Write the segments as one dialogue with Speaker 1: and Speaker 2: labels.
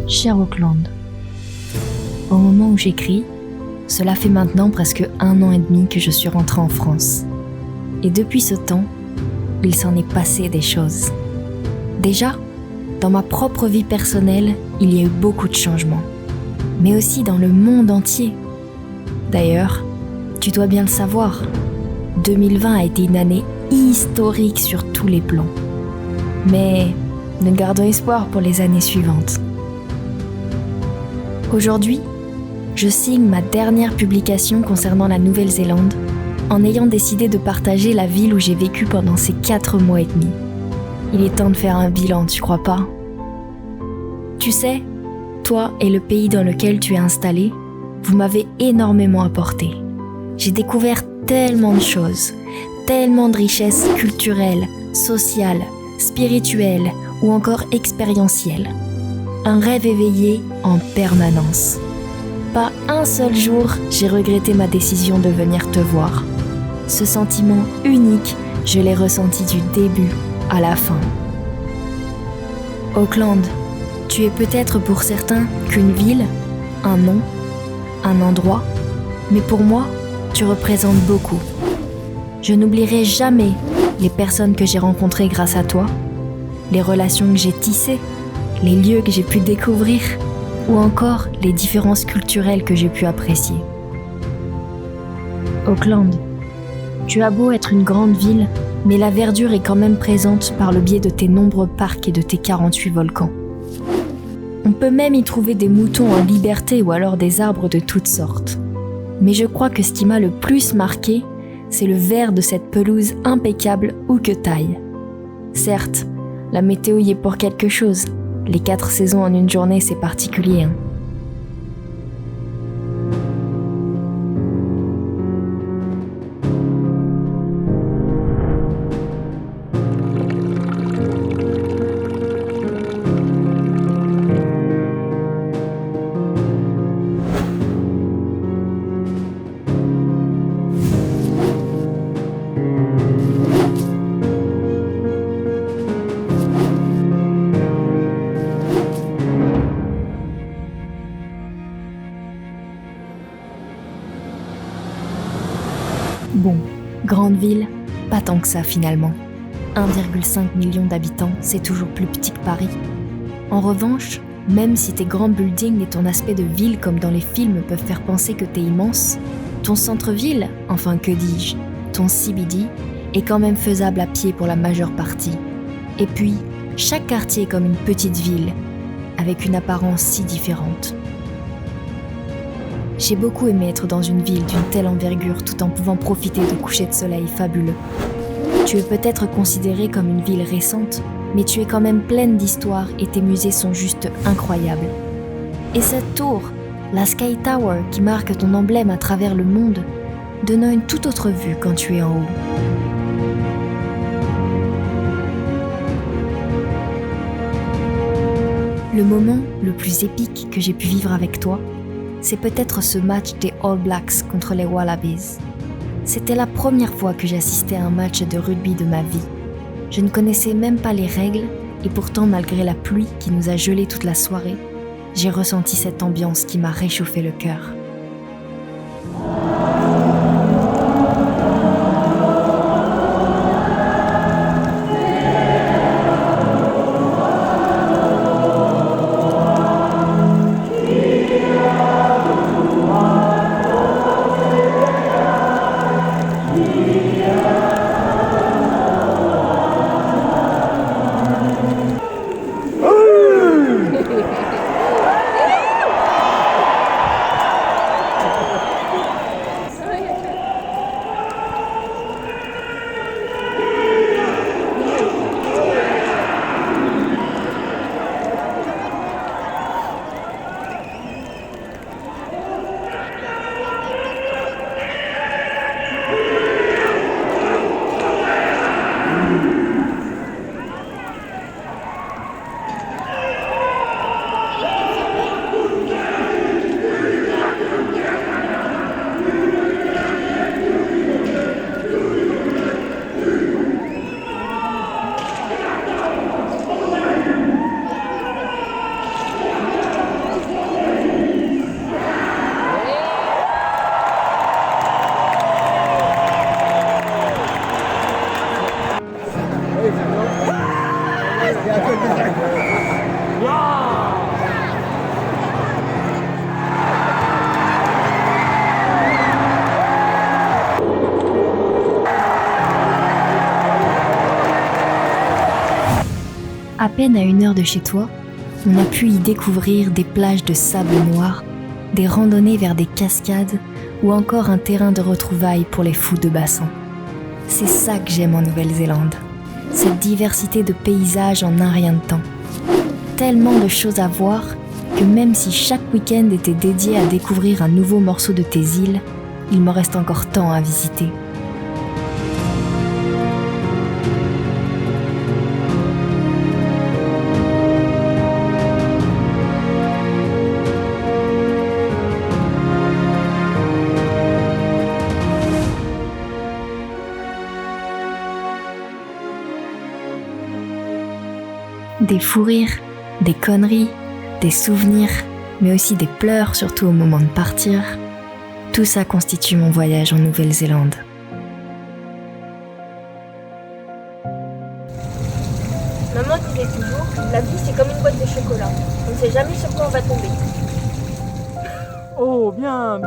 Speaker 1: Cher Auckland, au moment où j'écris, cela fait maintenant presque 1 an et demi que je suis rentrée en France. Et depuis ce temps, il s'en est passé des choses. Déjà, dans ma propre vie personnelle, il y a eu beaucoup de changements, mais aussi dans le monde entier. D'ailleurs, tu dois bien le savoir, 2020 a été une année historique sur tous les plans. Mais nous gardons espoir pour les années suivantes. Aujourd'hui, je signe ma dernière publication concernant la Nouvelle-Zélande en ayant décidé de partager la ville où j'ai vécu pendant ces 4 mois et demi. Il est temps de faire un bilan, tu crois pas ? Tu sais, toi et le pays dans lequel tu es installé, vous m'avez énormément apporté. J'ai découvert tellement de choses, tellement de richesses culturelles, sociales, spirituelles ou encore expérientielles. Un rêve éveillé en permanence. Pas un seul jour, j'ai regretté ma décision de venir te voir. Ce sentiment unique, je l'ai ressenti du début à la fin. Auckland, tu es peut-être pour certains qu'une ville, un nom, un endroit, mais pour moi, tu représentes beaucoup. Je n'oublierai jamais les personnes que j'ai rencontrées grâce à toi, les relations que j'ai tissées, les lieux que j'ai pu découvrir ou encore les différences culturelles que j'ai pu apprécier. Auckland, tu as beau être une grande ville, mais la verdure est quand même présente par le biais de tes nombreux parcs et de tes 48 volcans. On peut même y trouver des moutons en liberté ou alors des arbres de toutes sortes. Mais je crois que ce qui m'a le plus marqué, c'est le vert de cette pelouse impeccable où que t'ailles. Certes, la météo y est pour quelque chose. Les 4 saisons en une journée, c'est particulier, hein. Bon, grande ville, pas tant que ça finalement. 1,5 million d'habitants, c'est toujours plus petit que Paris. En revanche, même si tes grands buildings et ton aspect de ville comme dans les films peuvent faire penser que t'es immense, ton centre-ville, enfin que dis-je, ton CBD, est quand même faisable à pied pour la majeure partie. Et puis, chaque quartier est comme une petite ville, avec une apparence si différente. J'ai beaucoup aimé être dans une ville d'une telle envergure tout en pouvant profiter de couchers de soleil fabuleux. Tu es peut-être considérée comme une ville récente, mais tu es quand même pleine d'histoire et tes musées sont juste incroyables. Et cette tour, la Sky Tower qui marque ton emblème à travers le monde, donnant une toute autre vue quand tu es en haut. Le moment le plus épique que j'ai pu vivre avec toi, c'est peut-être ce match des All Blacks contre les Wallabies. C'était la première fois que j'assistais à un match de rugby de ma vie. Je ne connaissais même pas les règles et pourtant malgré la pluie qui nous a gelés toute la soirée, j'ai ressenti cette ambiance qui m'a réchauffé le cœur. À peine à 1 heure de chez toi, on a pu y découvrir des plages de sable noir, des randonnées vers des cascades ou encore un terrain de retrouvailles pour les fous de bassin. C'est ça que j'aime en Nouvelle-Zélande, cette diversité de paysages en un rien de temps. Tellement de choses à voir que même si chaque week-end était dédié à découvrir un nouveau morceau de tes îles, il me reste encore tant à visiter. Des fous rires, des conneries, des souvenirs, mais aussi des pleurs, surtout au moment de partir. Tout ça constitue mon voyage en Nouvelle-Zélande.
Speaker 2: Maman disait toujours, la vie c'est comme une boîte de chocolat. On ne sait jamais sur quoi on va tomber.
Speaker 3: Oh, bien.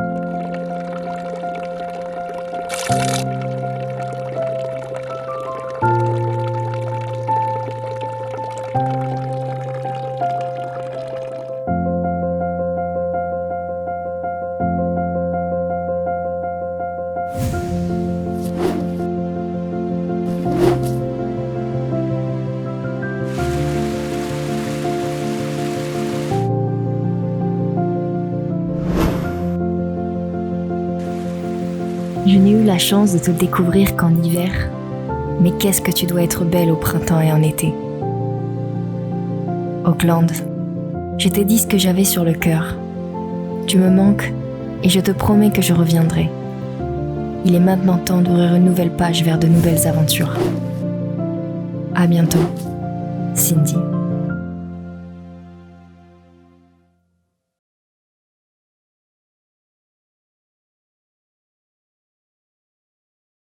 Speaker 1: Je n'ai eu la chance de te découvrir qu'en hiver, mais qu'est-ce que tu dois être belle au printemps et en été. Auckland, je t'ai dit ce que j'avais sur le cœur. Tu me manques et je te promets que je reviendrai. Il est maintenant temps d'ouvrir une nouvelle page vers de nouvelles aventures. À bientôt, Cindy.